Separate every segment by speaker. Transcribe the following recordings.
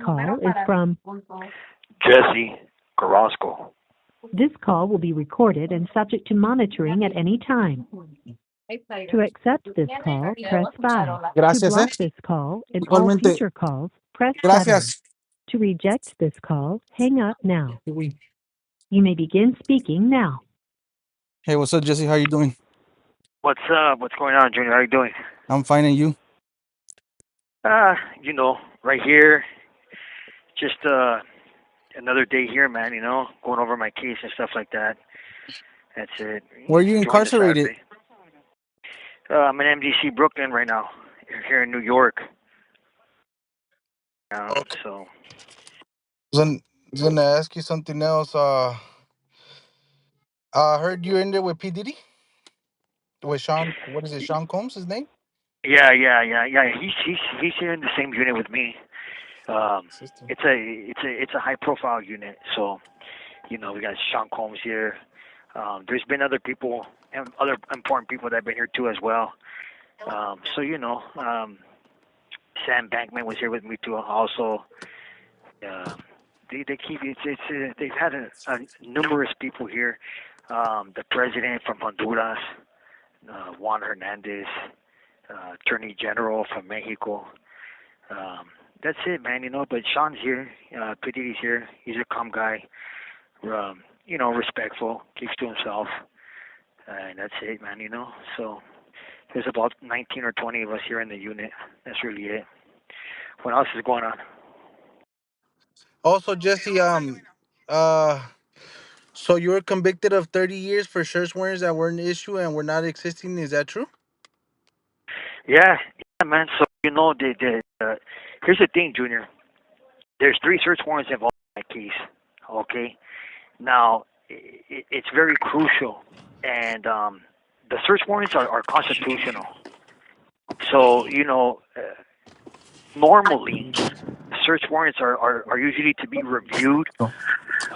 Speaker 1: Call is from
Speaker 2: Jesse Carrasco.
Speaker 1: This call will be recorded and subject to monitoring at any time. To accept this call, press 5. To
Speaker 3: Gracias,
Speaker 1: block this call and all
Speaker 3: Igualmente,
Speaker 1: future calls, press 7.
Speaker 3: gracias.
Speaker 1: To reject this call, hang up now.
Speaker 3: Hey,
Speaker 1: You may begin speaking now.
Speaker 3: what's up, Jesse? How you doing?
Speaker 2: What's up? What's going on, Junior? How you doing?
Speaker 3: I'm fine, and you?
Speaker 2: Right here. Just another day here, man. Going over my case and stuff like that. That's it.
Speaker 3: Where are you
Speaker 2: Enjoying the
Speaker 3: incarcerated?
Speaker 2: Saturday. I'm in MDC Brooklyn right now. Here in New York.
Speaker 3: Okay.
Speaker 2: So
Speaker 3: I was gonna ask you something else. I heard you in there with P Diddy, with Sean. What is it? Sean Combs, his name?
Speaker 2: yeah. He's here in the same unit with me. Um,
Speaker 3: Sister.
Speaker 2: it's a high profile unit. So we got Sean Combs here. There's been other people and other important people that have been here too as well. Sam Bankman was here with me too. Also, uh, they keep they've had numerous people here. The president from Honduras, Juan Hernandez, Attorney General from Mexico. That's it, man. But Sean's here. Petit's here. He's a calm guy. Respectful, keeps to himself, and that's it, man. So there's about 19 or 20 of us here in the unit. That's really it. What else is going on?
Speaker 3: Also, Jesse, uh, so you were convicted of 30 years for search warrants that weren't issued and were not existing. Is that true?
Speaker 2: Yeah, man. So here's the thing, Junior. There's 3 search warrants involved in my case. Okay. Now it's very crucial, and the search warrants are constitutional. So normally search warrants are usually to be reviewed,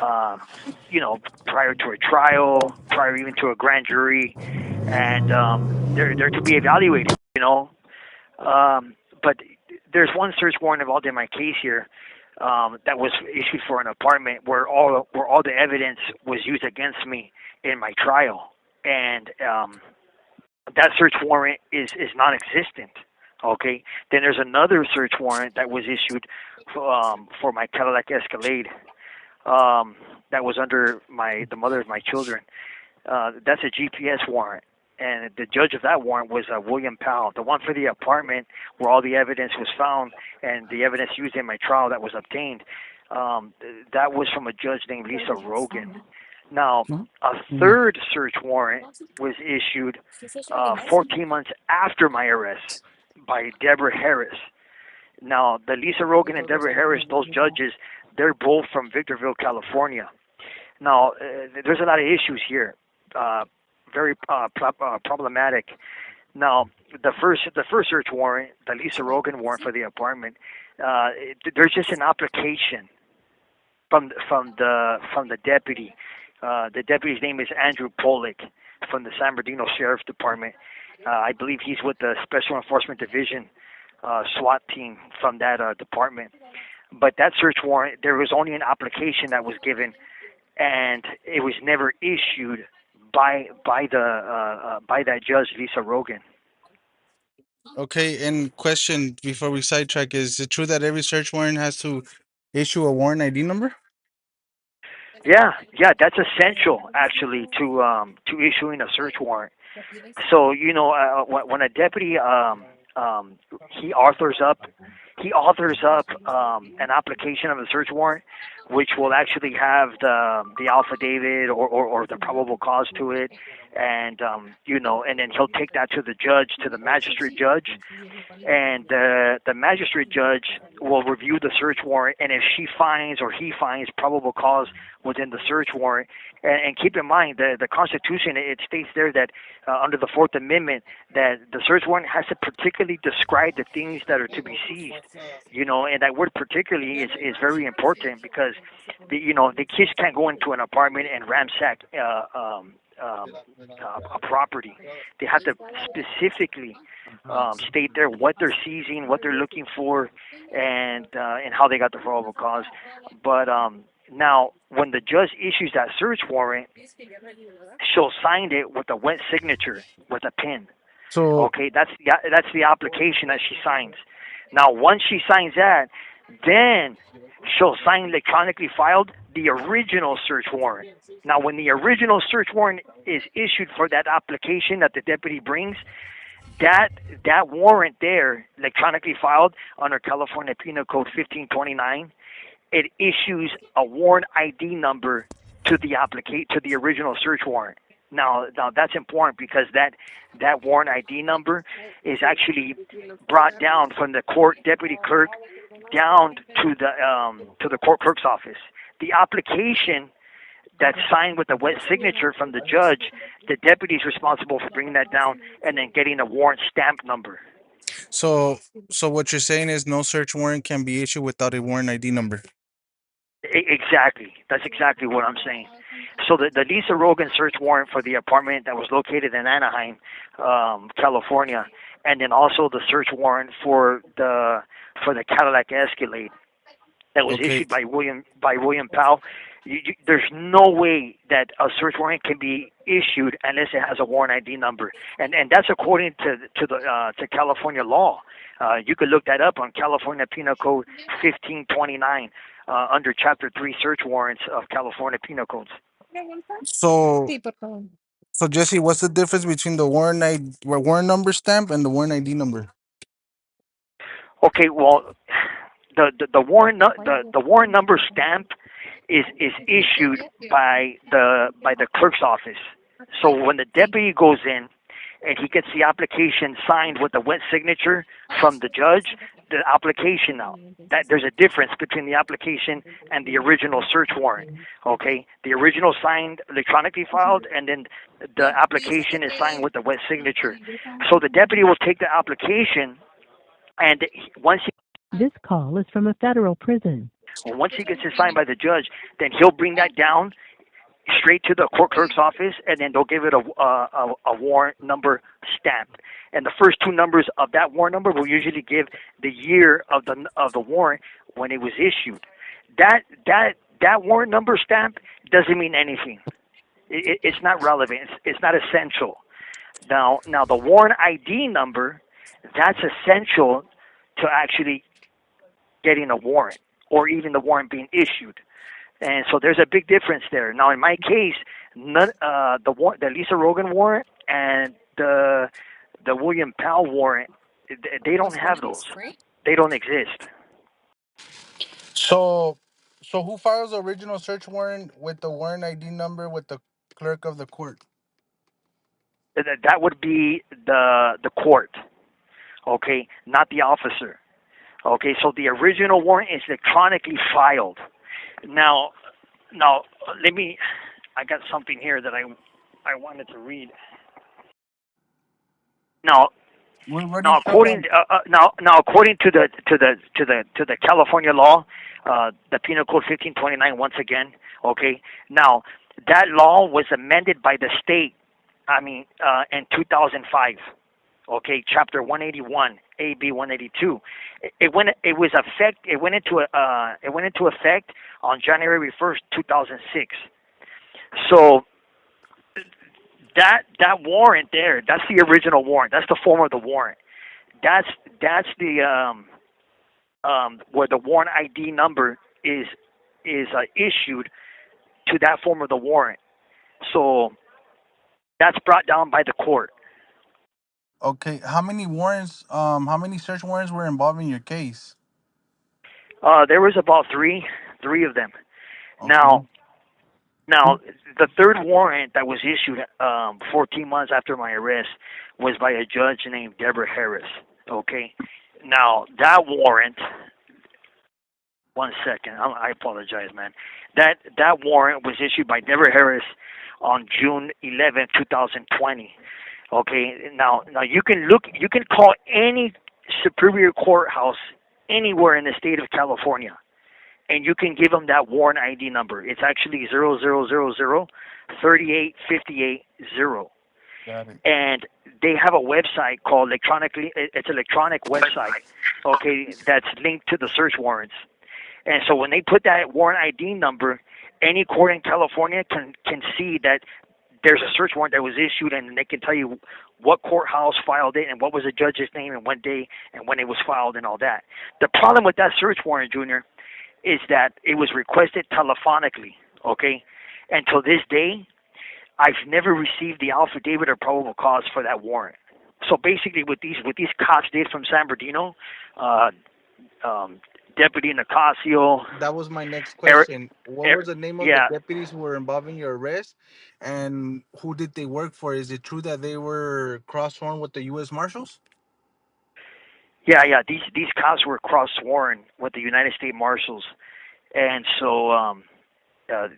Speaker 2: um, prior to a trial, prior even to a grand jury, and they're to be evaluated. But there's one search warrant involved in my case here, that was issued for an apartment where all the evidence was used against me in my trial, and that search warrant is non-existent. Okay. Then there's another search warrant that was issued for my Cadillac Escalade, that was under the mother of my children. That's a GPS warrant. And the judge of that warrant was William Powell. The one for the apartment where all the evidence was found and the evidence used in my trial that was obtained, that was from a judge named Lisa Rogan. Now,
Speaker 3: No.
Speaker 2: a third search warrant was issued 14 months after my arrest by Deborah Harris. Now, the Lisa Rogan and Deborah Harris, those judges, they're both from Victorville, California. Now, there's a lot of issues here, very problematic. Now, the first search warrant, the Lisa Rogan warrant for the apartment, there's just an application from the deputy. The deputy's name is Andrew Pollock from the San Bernardino Sheriff's Department. I believe he's with the Special Enforcement Division, SWAT team from that department. But that search warrant, there was only an application that was given, and it was never issued by that judge, Lisa Rogan.
Speaker 3: Okay, and question before we sidetrack: is it true that every search warrant has to issue a warrant ID number?
Speaker 2: Yeah, that's essential actually to issuing a search warrant. So when a deputy he authors up an application of a search warrant, which will actually have the affidavit or the probable cause to it, and and then he'll take that to the judge, to the magistrate judge, and the magistrate judge will review the search warrant, and if she finds or he finds probable cause within the search warrant, and keep in mind the Constitution, it states there that under the Fourth Amendment that the search warrant has to particularly describe the things that are to be seized, and that word particularly is very important because the kids can't go into an apartment and ransack a property. They have to specifically state there what they're seizing, what they're looking for, and how they got the probable cause. But now, when the judge issues that search warrant, she'll sign it with a wet signature with a pen.
Speaker 3: So
Speaker 2: Okay, that's the application that she signs. Now, once she signs that, then she'll sign electronically filed the original search warrant. Now, when the original search warrant is issued for that application that the deputy brings, that that warrant there, electronically filed under California Penal Code 1529, it issues a warrant ID number to the to the original search warrant. Now that's important because that warrant ID number is actually brought down from the court deputy clerk down to the court clerk's office. The application that's signed with a wet signature from the judge, the deputy is responsible for bringing that down and then getting a warrant stamp number.
Speaker 3: so so what you're saying is no search warrant can be issued without a warrant ID number.
Speaker 2: Exactly. That's exactly what I'm saying. So the Lisa Rogan search warrant for the apartment that was located in Anaheim, California, and then also the search warrant for the Cadillac Escalade that was
Speaker 3: Okay.
Speaker 2: issued by William Powell. There's no way that a search warrant can be issued unless it has a warrant ID number, and that's according to California law. You could look that up on California Penal Code 1529 under Chapter 3 search warrants of California Penal Codes.
Speaker 3: So so Jesse, what's the difference between the warrant number stamp and the warrant ID number?
Speaker 2: Okay, well, the warrant number stamp is issued by the clerk's office. So when the deputy goes in and he gets the application signed with a wet signature from the judge, the application now that there's a difference between the application and the original search warrant. Okay, the original signed electronically filed, and then the application is signed with a wet signature. So the deputy will take the application, and once
Speaker 1: This call is from a federal prison.
Speaker 2: once he gets it signed by the judge, then he'll bring that down straight to the court clerk's office, and then they'll give it a warrant number stamp. And the first two numbers of that warrant number will usually give the year of the warrant when it was issued. That warrant number stamp doesn't mean anything. It's not relevant. It's not essential. Now the warrant ID number, that's essential to actually getting a warrant or even the warrant being issued. And so there's a big difference there. Now, in my case, the Lisa Rogan warrant and the William Powell warrant, they don't have those. They don't exist.
Speaker 3: So so who files the original search warrant with the warrant ID number with the clerk of the court?
Speaker 2: That would be the court, okay, not the officer. Okay, so the original warrant is electronically filed. Now, now let me. I got something here that I wanted to read. Now,
Speaker 3: What do you
Speaker 2: now
Speaker 3: have
Speaker 2: according
Speaker 3: on?
Speaker 2: now according to the California law, the Penal Code 1529 once again. Okay, now that law was amended by the state. I mean, in 2005. Okay, Chapter 181, AB 182. It went into effect on January 1st, 2006. So that warrant there, that's the original warrant. That's the form of the warrant. That's the where the warrant ID number is issued to that form of the warrant. So that's brought down by the court.
Speaker 3: Okay, how many search warrants were involved in your case?
Speaker 2: There was about three of them.
Speaker 3: Okay.
Speaker 2: Now, now the third warrant that was issued 14 months after my arrest was by a judge named Deborah Harris. Okay. Now that warrant. One second. I apologize, man. That warrant was issued by Deborah Harris on June 11, 2020. Okay. Now you can call any superior courthouse anywhere in the state of California, and you can give them that warrant ID number. It's actually 0000 38580.
Speaker 3: Got it.
Speaker 2: And they have a website called electronically. It's an electronic website, okay, that's linked to the search warrants. And so when they put that warrant ID number, any court in California can see that there's a search warrant that was issued, and they can tell you what courthouse filed it and what was the judge's name and what day and when it was filed and all that. The problem with that search warrant, Junior, is that it was requested telephonically, okay? And to this day, I've never received the affidavit or probable cause for that warrant. So basically, what these cops did from San Bernardino, uh, Deputy Nicasio,
Speaker 3: That was my next
Speaker 2: Eric,
Speaker 3: question. What
Speaker 2: Eric,
Speaker 3: was the name of the
Speaker 2: yeah,
Speaker 3: deputies who were involved in your arrest, and who did they work for? Is it true that they were cross-sworn with the U.S. Marshals?
Speaker 2: yeah. These cops were cross sworn with the United States Marshals, and so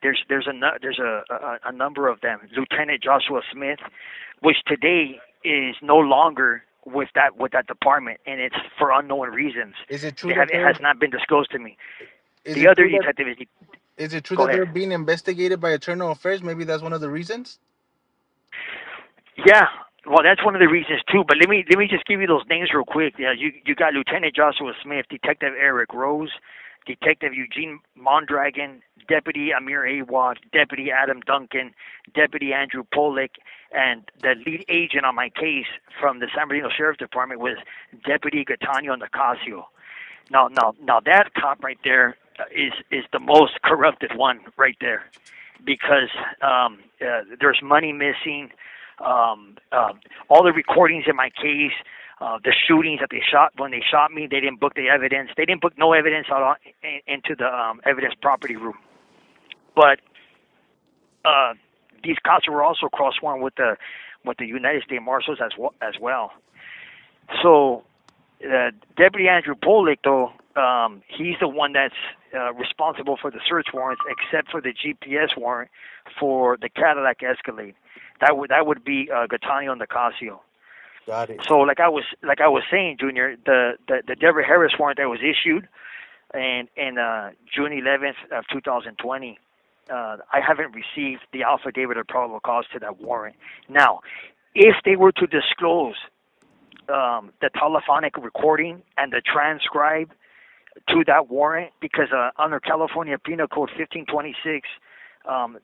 Speaker 2: there's a number of them. Lieutenant Joshua Smith, which today is no longer with that department, and it's for unknown reasons.
Speaker 3: Is it true
Speaker 2: They
Speaker 3: that
Speaker 2: have it
Speaker 3: they're?
Speaker 2: has not been disclosed to me.
Speaker 3: Is
Speaker 2: The
Speaker 3: it
Speaker 2: other
Speaker 3: true that?
Speaker 2: detective is
Speaker 3: Is it true
Speaker 2: go
Speaker 3: that
Speaker 2: ahead.
Speaker 3: they're being investigated by Internal Affairs? Maybe that's one of the reasons.
Speaker 2: Yeah, well, that's one of the reasons too. But let me just give you those names real quick. Yeah, you got Lieutenant Joshua Smith, Detective Eric Rose, Detective Eugene Mondragon, Deputy Amir Awad, Deputy Adam Duncan, Deputy Andrew Polik, and the lead agent on my case from the San Bernardino Sheriff's Department was Deputy Gaetano Nicasio. Now that cop right there is the most corrupted one right there, because there's money missing. All the recordings in my case, the shootings that they shot when they shot me, they didn't book the evidence. They didn't book no evidence out into the evidence property room. But uh, these cops were also cross sworn with the United States Marshals as well. So Deputy Andrew Polik, though, he's the one that's responsible for the search warrants, except for the GPS warrant for the Cadillac Escalade. That would be Gaetano Nicasio.
Speaker 3: Got it.
Speaker 2: So like I was saying, Junior, the Deborah Harris warrant that was issued and June 11th of 2020. I haven't received the affidavit of probable cause to that warrant. Now, if they were to disclose the telephonic recording and the transcribe to that warrant, because under California Penal Code 1526,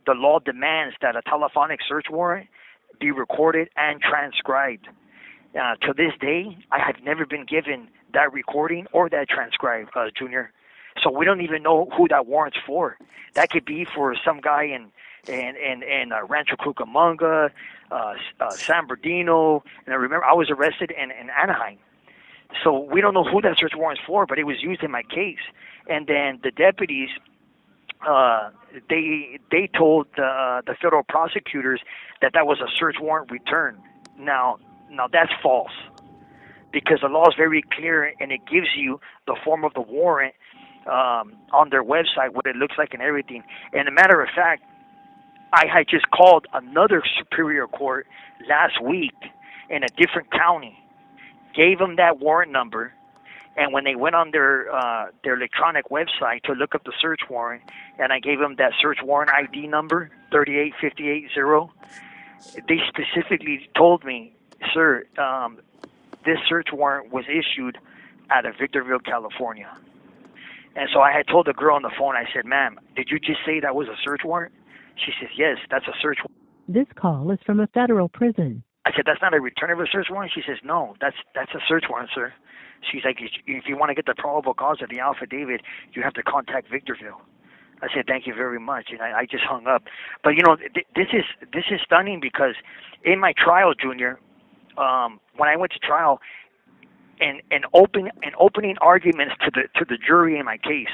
Speaker 2: the law demands that a telephonic search warrant be recorded and transcribed. To this day, I have never been given that recording or that transcribe, Junior. So we don't even know who that warrant's for. That could be for some guy in Rancho Cucamonga, San Bernardino, and I remember I was arrested in Anaheim. So we don't know who that search warrant's for, but it was used in my case. And then the deputies, they told the federal prosecutors that was a search warrant return. Now that's false, because the law is very clear and it gives you the form of the warrant on their website, what it looks like and everything. And a matter of fact, I had just called another superior court last week in a different county, gave them that warrant number, and when they went on their electronic website to look up the search warrant, and I gave them that search warrant ID number 38580, they specifically told me, sir, this search warrant was issued out of Victorville, California. And so I had told the girl on the phone, I said, ma'am, did you just say that was a search warrant? She says, yes, that's a search warrant.
Speaker 1: This call is from a federal prison.
Speaker 2: I said, that's not a return of a search warrant? She says, no, that's a search warrant, sir. She's like, if you want to get the probable cause of the affidavit, you have to contact Victorville. I said, thank you very much, and I just hung up. But this is stunning, because in my trial, Junior, when I went to trial, and opening arguments to the jury in my case,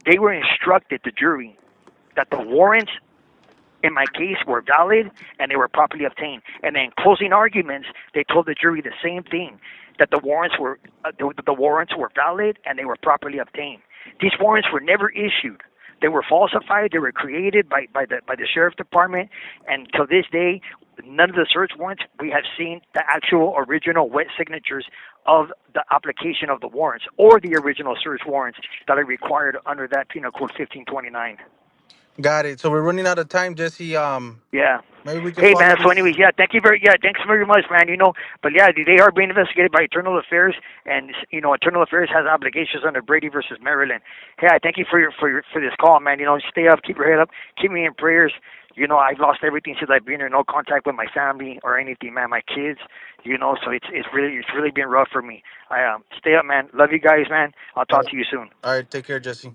Speaker 2: they were instructed, the jury, that the warrants in my case were valid and they were properly obtained. And then closing arguments, they told the jury the same thing, that the warrants were valid and they were properly obtained. These warrants were never issued. They were falsified. They were created by the sheriff's department, and to this day, none of the search warrants we have seen the actual original wet signatures of the application of the warrants or the original search warrants that are required under that Penal Code 1529.
Speaker 3: Got it. So we're running out of time, Jesse.
Speaker 2: Yeah.
Speaker 3: Maybe we can
Speaker 2: Hey man,
Speaker 3: follow
Speaker 2: so anyways,
Speaker 3: this.
Speaker 2: yeah, thanks very much, man. But yeah, they are being investigated by Internal Affairs, and Internal Affairs has obligations under Brady versus Maryland. Hey, I thank you for this call, man. Stay up, keep your head up, keep me in prayers. I've lost everything since I've been here. No contact with my family or anything, man. My kids, so it's really been rough for me. I stay up, man. Love you guys, man. I'll
Speaker 3: All
Speaker 2: talk
Speaker 3: right,
Speaker 2: to you soon.
Speaker 3: all right. Take care, Jesse.